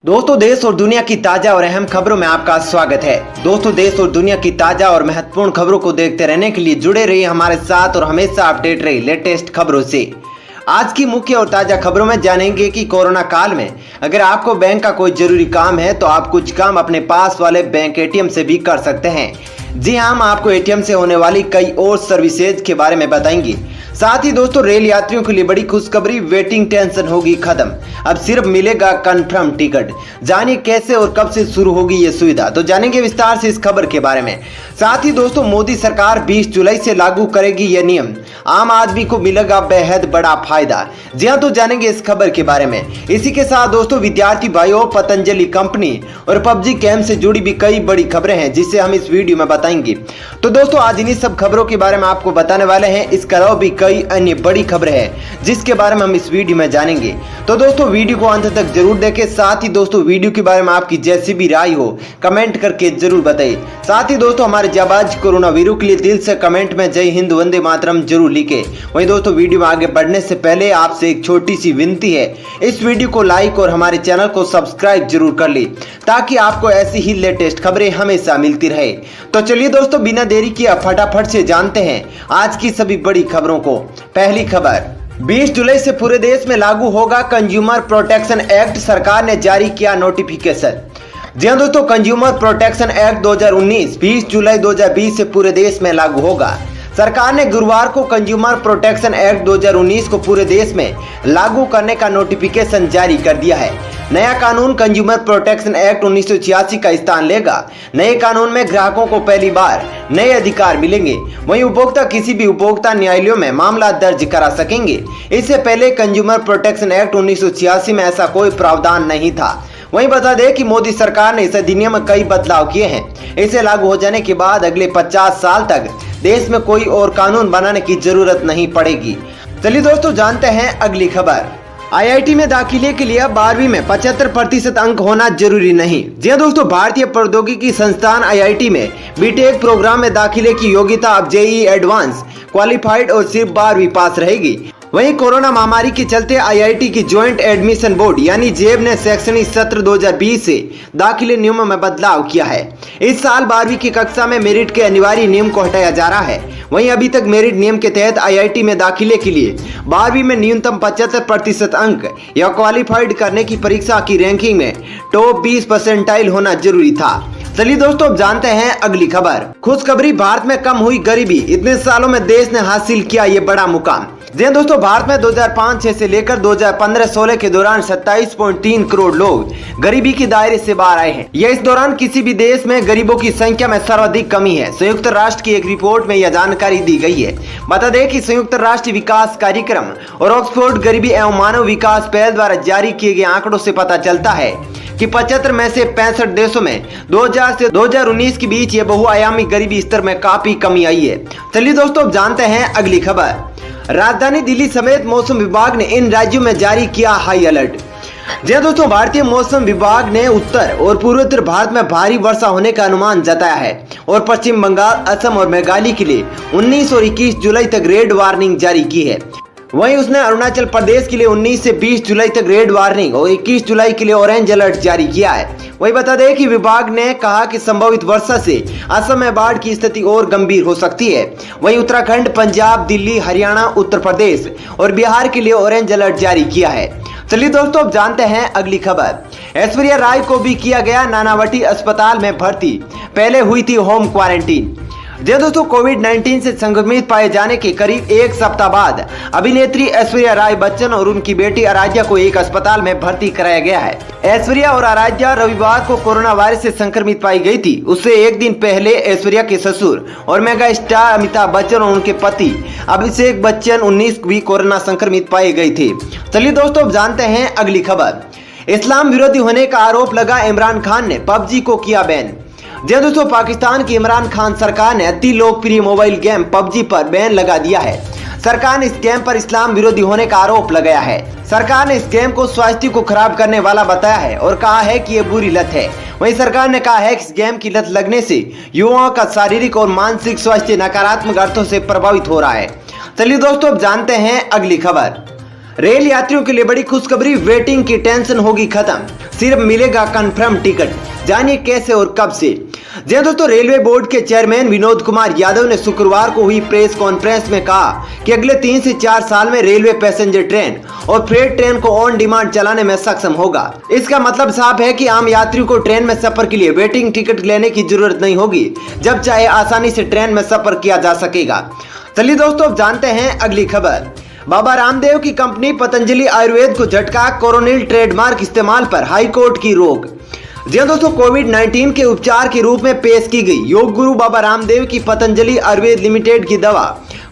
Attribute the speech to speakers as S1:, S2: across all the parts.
S1: दोस्तों, देश और दुनिया की ताजा और अहम खबरों में आपका स्वागत है। दोस्तों, देश और दुनिया की ताजा और महत्वपूर्ण खबरों को देखते रहने के लिए जुड़े रहिए हमारे साथ और हमेशा अपडेट रहिए लेटेस्ट खबरों से। आज की मुख्य और ताजा खबरों में जानेंगे कि कोरोना काल में अगर आपको बैंक का कोई जरूरी काम है तो आप कुछ काम अपने पास वाले बैंक एटीएम से भी कर सकते हैं। जी हाँ, हम आपको एटीएम से होने वाली कई और सर्विसेज के बारे में बताएंगे। साथ ही दोस्तों, रेल यात्रियों के लिए बड़ी खुशखबरी, वेटिंग टेंशन होगी खत्म, अब सिर्फ मिलेगा कंफर्म टिकट। जानिए कैसे और कब से शुरू होगी ये सुविधा, तो जानेंगे विस्तार से इस खबर के बारे में। साथ ही दोस्तों, मोदी सरकार 20 जुलाई से लागू करेगी ये नियम, आम आदमी को मिलेगा बेहद बड़ा फायदा। जी हाँ, तो जानेंगे इस खबर के बारे में। इसी के साथ दोस्तों, विद्यार्थी भाइयों, पतंजलि कंपनी और पबजी कैंप से जुड़ी भी कई बड़ी खबरें हैं जिसे हम इस वीडियो में बताएंगे। तो दोस्तों, आज इन्हीं सब खबरों के बारे में आपको बताने वाले हैं। इसके अलावा भी कई अन्य बड़ी खबरें हैं जिसके बारे में हम इस वीडियो में जानेंगे। तो दोस्तों, वीडियो को अंत तक जरूर देखें। साथ ही दोस्तों, वीडियो के बारे में आपकी जैसी भी राय हो कमेंट करके जरूर बताइए। साथ ही दोस्तों, हमारे जाबाज कोरोना वीरों के लिए दिल से कमेंट में जय हिंद वंदे मातरम जरूर लिखे। वहीं दोस्तों, वीडियो में आगे बढ़ने से पहले आपसे एक छोटी सी विनती है, इस वीडियो को लाइक और हमारे चैनल को सब्सक्राइब जरूर कर ले ताकि आपको ऐसी ही लेटेस्ट खबरें हमेशा मिलती रहे। तो चलिए दोस्तों, बिना देरी किए फटाफट से जानते हैं आज की सभी बड़ी खबरों को। पहली खबर, 20 जुलाई से पूरे देश में लागू होगा कंज्यूमर प्रोटेक्शन एक्ट, सरकार ने जारी किया नोटिफिकेशन। जी हाँ दोस्तों, कंज्यूमर प्रोटेक्शन एक्ट 2019 20 जुलाई 2020 से पूरे देश में लागू होगा। सरकार ने गुरुवार को कंज्यूमर प्रोटेक्शन एक्ट 2019 को पूरे देश में लागू करने का नोटिफिकेशन जारी कर दिया है। नया कानून कंज्यूमर प्रोटेक्शन एक्ट 1986 का स्थान लेगा। नए कानून में ग्राहकों को पहली बार नए अधिकार मिलेंगे। वहीं उपभोक्ता किसी भी उपभोक्ता न्यायालयों में मामला दर्ज करा सकेंगे। इससे पहले कंज्यूमर प्रोटेक्शन एक्ट 1986 में ऐसा कोई प्रावधान नहीं था। वहीं बता दें कि मोदी सरकार ने इस अधिनियम में कई बदलाव किए हैं। इसे लागू हो जाने के बाद अगले 50 साल तक देश में कोई और कानून बनाने की जरूरत नहीं पड़ेगी। चलिए दोस्तों, जानते हैं अगली खबर। आईआईटी में दाखिले के लिए 12वीं में 75% अंक होना जरूरी नहीं। जी हाँ दोस्तों, भारतीय प्रौद्योगिकी संस्थान आईआईटी में बीटेक प्रोग्राम में दाखिले की योग्यता अब जेईई एडवांस क्वालिफाइड और सिर्फ 12वीं पास रहेगी। वहीं कोरोना महामारी के चलते आईआईटी की ज्वाइंट एडमिशन बोर्ड यानी जेब ने शैक्षणिक सत्र 2020 से दाखिले नियमों में बदलाव किया है। इस साल 12वीं की कक्षा में मेरिट के अनिवार्य नियम को हटाया जा रहा है। वहीं अभी तक मेरिट नियम के तहत आईआईटी में दाखिले के लिए 12वीं में न्यूनतम 75% अंक या क्वालिफाइड करने की परीक्षा की रैंकिंग में टॉप 20 परसेंटाइल होना जरूरी था। चलिए दोस्तों, अब जानते हैं अगली खबर। खुशखबरी, भारत में कम हुई गरीबी, इतने सालों में देश ने हासिल किया ये बड़ा मुकाम। जी दोस्तों, भारत में 2005-06 से लेकर 2015-16 के दौरान 27.3 करोड़ लोग गरीबी के दायरे से बाहर आए हैं। यह इस दौरान किसी भी देश में गरीबों की संख्या में सर्वाधिक कमी है। संयुक्त राष्ट्र की एक रिपोर्ट में यह जानकारी दी गई है। बता दें कि संयुक्त राष्ट्र विकास कार्यक्रम और ऑक्सफोर्ड गरीबी एवं मानव विकास पहल द्वारा जारी किए गए आंकड़ों से पता चलता है कि 75 में से 65 देशों में 2000 से 2019 के बीच ये बहुआयामी गरीबी स्तर में काफी कमी आई है। चलिए दोस्तों, अब जानते हैं अगली खबर। राजधानी दिल्ली समेत मौसम विभाग ने इन राज्यों में जारी किया हाई अलर्ट। जी दोस्तों, भारतीय मौसम विभाग ने उत्तर और पूर्वोत्तर भारत में भारी वर्षा होने का अनुमान जताया है और पश्चिम बंगाल, असम और मेघालय के लिए 19 और 21 जुलाई तक रेड वार्निंग जारी की है। वहीं उसने अरुणाचल प्रदेश के लिए 19 से 20 जुलाई तक रेड वार्निंग और 21 जुलाई के लिए ऑरेंज अलर्ट जारी किया है। वही बता दें कि विभाग ने कहा कि संभावित वर्षा से असम में बाढ़ की स्थिति और गंभीर हो सकती है। वहीं उत्तराखंड, पंजाब, दिल्ली, हरियाणा, उत्तर प्रदेश और बिहार के लिए ऑरेंज अलर्ट जारी किया है। चलिए दोस्तों, अब जानते हैं अगली खबर। ऐश्वर्या राय को भी किया गया नानावटी अस्पताल में भर्ती, पहले हुई थी होम क्वारंटीन। जी दोस्तों, कोविड-19 से संक्रमित पाए जाने के करीब एक सप्ताह बाद अभिनेत्री ऐश्वर्या राय बच्चन और उनकी बेटी आराध्या को एक अस्पताल में भर्ती कराया गया है। ऐश्वर्या और आराध्या रविवार को कोरोना वायरस से संक्रमित पाई गई थी। उससे एक दिन पहले ऐश्वर्या के ससुर और मेगा स्टार अमिताभ बच्चन और उनके पति अभिषेक बच्चन 19 भी कोरोना संक्रमित पाए गए थे। चलिए दोस्तों, अब जानते हैं अगली खबर। इस्लाम विरोधी होने का आरोप लगा इमरान खान ने पबजी को किया बैन। जी दोस्तों, पाकिस्तान की इमरान खान सरकार ने अति लोकप्रिय मोबाइल गेम पबजी पर बैन लगा दिया है। सरकार ने इस गेम पर इस्लाम विरोधी होने का आरोप लगाया है। सरकार ने इस गेम को स्वास्थ्य को खराब करने वाला बताया है और कहा है कि यह बुरी लत है। वहीं सरकार ने कहा है कि इस गेम की लत लगने से युवाओं का शारीरिक और मानसिक स्वास्थ्य नकारात्मक अर्थों से प्रभावित हो रहा है। चलिए दोस्तों, अब जानते हैं अगली खबर। रेल यात्रियों के लिए बड़ी खुशखबरी, वेटिंग की टेंशन होगी खत्म, सिर्फ मिलेगा कंफर्म टिकट। जानिए कैसे और कब से। जी दोस्तों, रेलवे बोर्ड के चेयरमैन विनोद कुमार यादव ने शुक्रवार को हुई प्रेस कॉन्फ्रेंस में कहा कि अगले 3 से 4 साल में रेलवे पैसेंजर ट्रेन और फ्रेट ट्रेन को ऑन डिमांड चलाने में सक्षम होगा। इसका मतलब साफ है कि आम यात्रियों को ट्रेन में सफर के लिए वेटिंग टिकट लेने की जरूरत नहीं होगी, जब चाहे आसानी से ट्रेन में सफर किया जा सकेगा। चलिए दोस्तों, अब जानते हैं अगली खबर। बाबा रामदेव की कंपनी पतंजलि आयुर्वेद को झटका, कोरोनिल ट्रेडमार्क इस्तेमाल पर हाईकोर्ट की रोक। जी दोस्तों, कोविड-19 के उपचार के रूप में पेश की गई योग गुरु बाबा रामदेव की पतंजलि आयुर्वेद लिमिटेड की दवा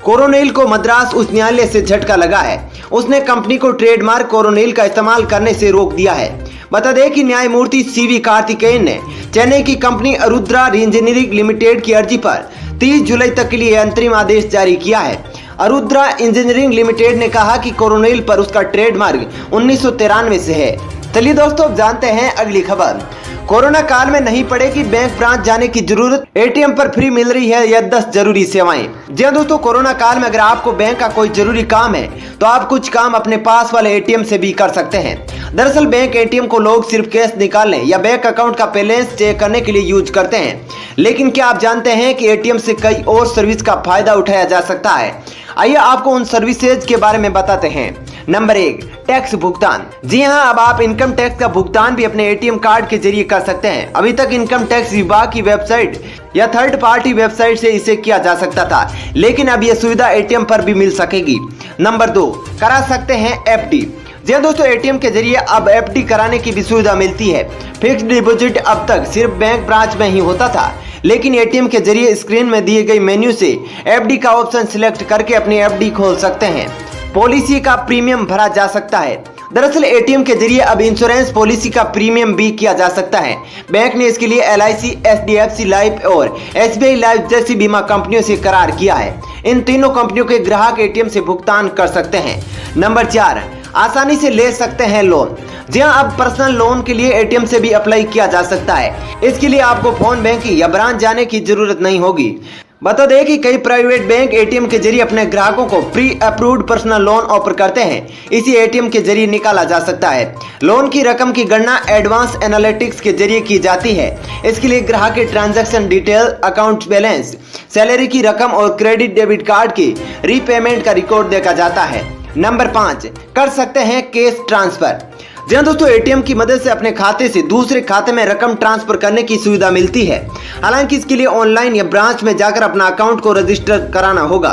S1: कोरोनिल को मद्रास उच्च न्यायालय से झटका लगा है। उसने कंपनी को ट्रेडमार्क कोरोनिल का इस्तेमाल करने से रोक दिया है। बता दें कि न्यायमूर्ति सीवी कार्तिकेयन ने चेन्नई की कंपनी अरुद्रा इंजीनियरिंग लिमिटेड की अर्जी पर 30 जुलाई तक के लिए अंतरिम आदेश जारी किया है। अरुद्रा इंजीनियरिंग लिमिटेड ने कहा कि कोरोनिल पर उसका ट्रेडमार्क 1993 से है। चलिए दोस्तों, अब जानते हैं अगली खबर। कोरोना काल में नहीं पड़ेगी बैंक ब्रांच जाने की जरूरत, एटीएम पर फ्री मिल रही है या 10 जरूरी सेवाएं। जी दोस्तों, कोरोना काल में अगर आपको बैंक का कोई जरूरी काम है तो आप कुछ काम अपने पास वाले एटीएम से भी कर सकते हैं। दरअसल बैंक एटीएम को लोग सिर्फ कैश निकालने या बैंक अकाउंट का बैलेंस चेक करने के लिए यूज करते हैं, लेकिन क्या आप जानते हैं कि एटीएम से कई और सर्विस का फायदा उठाया जा सकता है। आइए आपको उन सर्विसेज के बारे में बताते हैं। नंबर 1, टैक्स भुगतान। जी हां, अब आप इनकम टैक्स का भुगतान भी अपने एटीएम कार्ड के जरिए कर सकते हैं। अभी तक इनकम टैक्स विभाग की वेबसाइट या थर्ड पार्टी वेबसाइट से इसे किया जा सकता था, लेकिन अब यह सुविधा एटीएम पर भी मिल सकेगी। नंबर 2, करा सकते हैं एफडी। जी दोस्तों, एटीएम के जरिए अब एफडी कराने की भी सुविधा मिलती है। फिक्स्ड डिपॉजिट अब तक सिर्फ बैंक ब्रांच में ही होता था, लेकिन एटीएम के जरिए स्क्रीन में दिए गए मेन्यू से एफडी का ऑप्शन सिलेक्ट करके अपनी एफडी खोल सकते हैं। पॉलिसी का प्रीमियम भरा जा सकता है। दरअसल एटीएम के जरिए अब इंश्योरेंस पॉलिसी का प्रीमियम भी किया जा सकता है। बैंक ने इसके लिए LIC, HDFC लाइफ और SBI लाइफ जैसी बीमा कंपनियों से करार किया है। इन तीनों कंपनियों के ग्राहक एटीएम से भुगतान कर सकते हैं। नंबर 4, आसानी से ले सकते हैं लोन। जी हां, अब पर्सनल लोन के लिए एटीएम से भी अप्लाई किया जा सकता है। इसके लिए आपको फोन बैंकिंग या ब्रांच जाने की जरूरत नहीं होगी। बता दें कि कई प्राइवेट बैंक एटीएम के जरिए अपने ग्राहकों को pre approved personal loan offer करते हैं। इसी एटीएम के जरिए निकाला जा सकता है। लोन की रकम की गणना एडवांस एनालिटिक्स के जरिए की जाती है। इसके लिए ग्राहक के transaction detail, account balance, salary की रकम और क्रेडिट डेबिट कार्ड की रीपेमेंट का रिकॉर्ड देखा जाता है। नंबर 5, कर सकते हैं कैश ट्रांसफर। जी हाँ दोस्तों, एटीएम की मदद से अपने खाते से दूसरे खाते में रकम ट्रांसफर करने की सुविधा मिलती है। हालांकि इसके लिए ऑनलाइन या ब्रांच में जाकर अपना अकाउंट को रजिस्टर कराना होगा।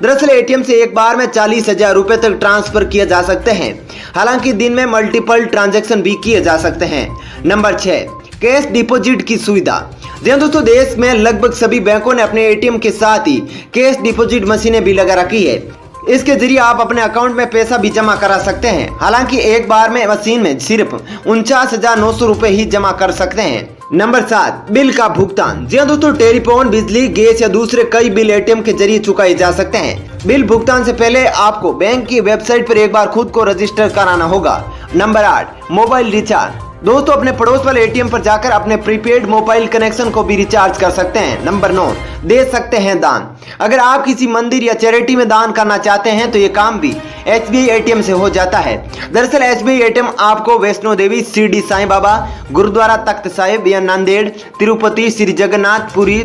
S1: दरअसल एटीएम से एक बार में 40,000 रुपए तक ट्रांसफर किए जा सकते हैं। हालांकि दिन में मल्टीपल ट्रांजैक्शन भी किए जा सकते हैं। नंबर 6, कैश डिपॉजिट की सुविधा। जी हाँ दोस्तों, देश में लगभग सभी बैंकों ने अपने एटीएम के साथ ही कैश डिपॉजिट मशीनें भी लगा रखी है। इसके जरिए आप अपने अकाउंट में पैसा भी जमा करा सकते हैं। हालांकि एक बार में मशीन में सिर्फ 49,900 रुपए ही जमा कर सकते हैं। नंबर 7, बिल का भुगतान। जी हाँ दोस्तों, टेलीफोन, बिजली, गैस या दूसरे कई बिल एटीएम के जरिए चुकाए जा सकते हैं। बिल भुगतान से पहले आपको बैंक की वेबसाइट पर एक बार खुद को रजिस्टर कराना होगा। Number 8, mobile recharge. दोस्तों, अपने पड़ोस वाले एटीएम पर जाकर अपने प्रीपेड मोबाइल कनेक्शन को भी रिचार्ज कर सकते हैं। नंबर 9, दे सकते हैं दान। अगर आप किसी मंदिर या चैरिटी में दान करना चाहते हैं तो ये काम भी SBI एटीएम से हो जाता है। दरअसल SBI एटीएम आपको वैष्णो देवी, शिरडी साईं बाबा, गुरुद्वारा तख्त साहिब या नांदेड़, तिरुपति, श्री जगन्नाथ पुरी,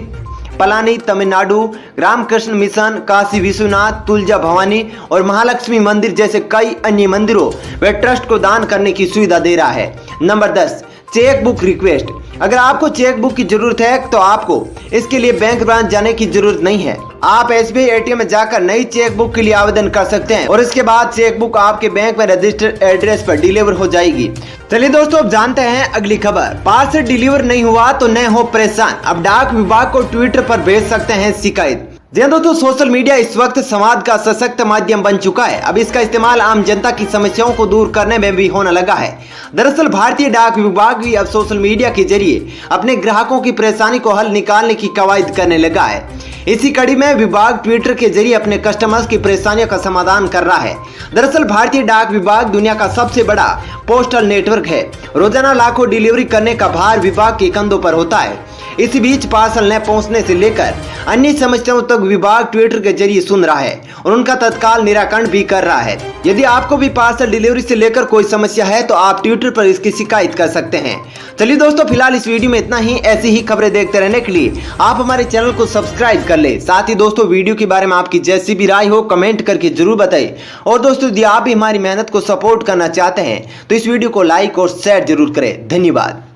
S1: पलानी तमिलनाडु, रामकृष्ण मिशन, काशी विश्वनाथ, तुलजा भवानी और महालक्ष्मी मंदिर जैसे कई अन्य मंदिरों व ट्रस्ट को दान करने की सुविधा दे रहा है। Number 10, cheque book request. अगर आपको चेक बुक की जरूरत है तो आपको इसके लिए बैंक ब्रांच जाने की जरूरत नहीं है। आप SBI एटीएम में जाकर नई चेक बुक के लिए आवेदन कर सकते हैं और इसके बाद चेक बुक आपके बैंक में रजिस्टर्ड एड्रेस पर डिलीवर हो जाएगी। चलिए दोस्तों, अब जानते हैं अगली खबर। पार्सल डिलीवर नहीं हुआ तो न हो परेशान, अब डाक विभाग को ट्विटर पर भेज सकते हैं शिकायत। जी दोस्तों, सोशल मीडिया इस वक्त संवाद का सशक्त माध्यम बन चुका है। अब इसका इस्तेमाल आम जनता की समस्याओं को दूर करने में भी होने लगा है। दरअसल भारतीय डाक विभाग भी अब सोशल मीडिया के जरिए अपने ग्राहकों की परेशानी को हल निकालने की कवायद करने लगा है। इसी कड़ी में विभाग ट्विटर के जरिए अपने कस्टमर्स की परेशानियों का समाधान कर रहा है। दरअसल भारतीय डाक विभाग दुनिया का सबसे बड़ा पोस्टल नेटवर्क है। रोजाना लाखों डिलीवरी करने का भार विभाग के कंधों पर होता है। इसी बीच पार्सल न पहुंचने से लेकर अन्य समस्याओं तक विभाग ट्विटर के जरिए सुन रहा है और उनका तत्काल निराकरण भी कर रहा है। यदि आपको भी पार्सल डिलीवरी से लेकर कोई समस्या है तो आप ट्विटर पर इसकी शिकायत कर सकते हैं। चलिए दोस्तों, फिलहाल इस वीडियो में इतना ही। ऐसी ही खबरें देखते रहने के लिए आप हमारे चैनल को सब्सक्राइब कर ले। साथ ही दोस्तों, वीडियो के बारे में आपकी जैसी भी राय हो कमेंट करके जरूर बताइए। और दोस्तों, यदि आप भी हमारी मेहनत को सपोर्ट करना चाहते हैं तो इस वीडियो को लाइक और शेयर जरूर करें। धन्यवाद।